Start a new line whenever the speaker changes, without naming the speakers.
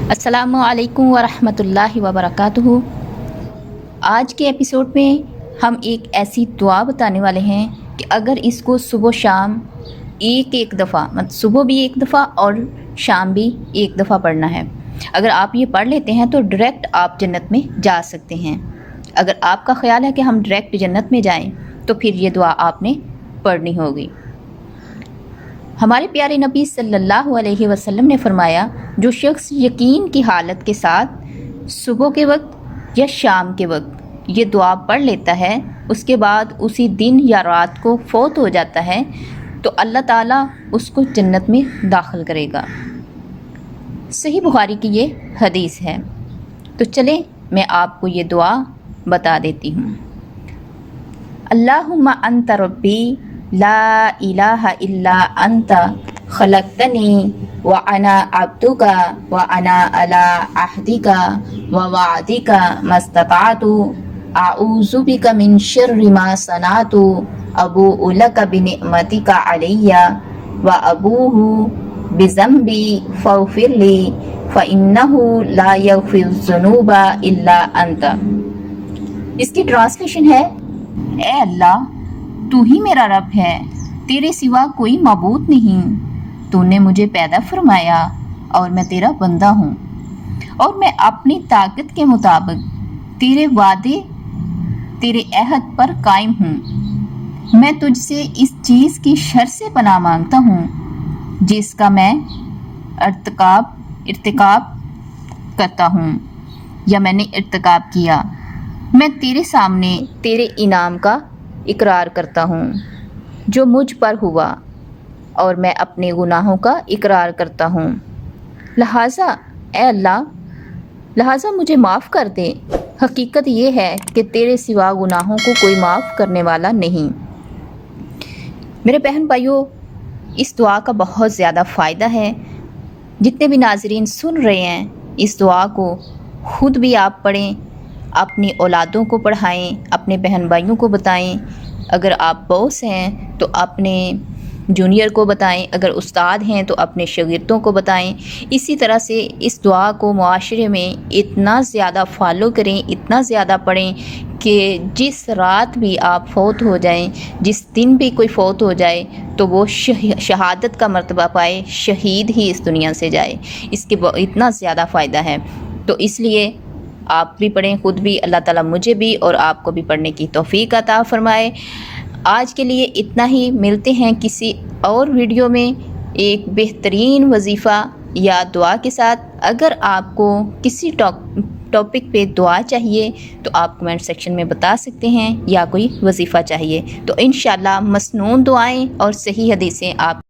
अस्सलामु अलैकुम वरहमतुल्लाहि वबरकातुहू। आज के एपिसोड में हम एक ऐसी दुआ बताने वाले हैं कि अगर इसको सुबह शाम एक दफ़ा, मतलब सुबह भी एक दफ़ा और शाम भी एक दफ़ा पढ़ना है। अगर आप ये पढ़ लेते हैं तो डायरेक्ट आप जन्नत में जा सकते हैं। अगर आपका ख़्याल है कि हम डायरेक्ट जन्नत में जाएं तो फिर ये दुआ आपने पढ़नी होगी। हमारे प्यारे नबी सल्लल्लाहु अलैहि वसल्लम ने फरमाया, जो शख्स यकीन की हालत के साथ सुबह के वक्त या शाम के वक्त ये दुआ पढ़ लेता है, उसके बाद उसी दिन या रात को फौत हो जाता है, तो अल्लाह ताला उसको जन्नत में दाखिल करेगा। सही बुखारी की ये हदीस है। तो चलें मैं आपको ये दुआ बता देती हूँ। अल्लाहुम्मा अंता रब्बी ला इलाहा इल्ला अंता खलक़तनी व अना अब्दुका व अना अला अहदिका व वादिका मस्ततातु अऊज़ु बिका मिन शर्रि मा सनातु अबूउ लका बिनिअमतिका अलैया व अबूहु बिज़म्बी फ़ग़फ़िरली फ़इन्नहु ला यग़फ़िरुज़्ज़ुनूबा इल्ला अंता। इसकी ट्रांसलेशन है, ए अल्लाह, तू ही मेरा रब है, तेरे सिवा कोई माबूद नहीं। तूने मुझे पैदा फरमाया और मैं तेरा बंदा हूँ, और मैं अपनी ताकत के मुताबिक तेरे वादे, तेरे अहद पर कायम हूँ। मैं तुझसे इस चीज़ की शर से पनाह मांगता हूँ जिसका मैं इर्तिकाब करता हूँ या मैंने इर्तिकाब किया। मैं तेरे सामने तेरे इनाम का इकरार करता हूँ जो मुझ पर हुआ, और मैं अपने गुनाहों का इकरार करता हूँ। लिहाजा ए अल्लाह, लिहाजा मुझे माफ़ कर दे। हकीकत ये है कि तेरे सिवा गुनाहों को कोई माफ़ करने वाला नहीं। मेरे बहन भाइयों, इस दुआ का बहुत ज़्यादा फ़ायदा है। जितने भी नाज़रीन सुन रहे हैं, इस दुआ को ख़ुद भी आप पढ़ें, अपनी औलादों को पढ़ाएं, अपने बहन भाइयों को बताएं। अगर आप बॉस हैं तो अपने जूनियर को बताएं, अगर उस्ताद हैं तो अपने शागिर्दों को बताएं। इसी तरह से इस दुआ को मुआशरे में इतना ज़्यादा फॉलो करें, इतना ज़्यादा पढ़ें कि जिस रात भी आप फौत हो जाएं, जिस दिन भी कोई फौत हो जाए तो वो शहादत का मर्तबा पाए, शहीद ही इस दुनिया से जाए। इसके इतना ज़्यादा फ़ायदा है। तो इसलिए आप भी पढ़ें, ख़ुद भी। अल्लाह ताला मुझे भी और आपको भी पढ़ने की तौफ़ीक अता फ़रमाए। आज के लिए इतना ही। मिलते हैं किसी और वीडियो में एक बेहतरीन वजीफ़ा या दुआ के साथ। अगर आपको किसी टॉपिक पे दुआ चाहिए तो आप कमेंट सेक्शन में बता सकते हैं, या कोई वजीफ़ा चाहिए तो इंशाअल्लाह मसनून दुआएं और सही हदीसें आप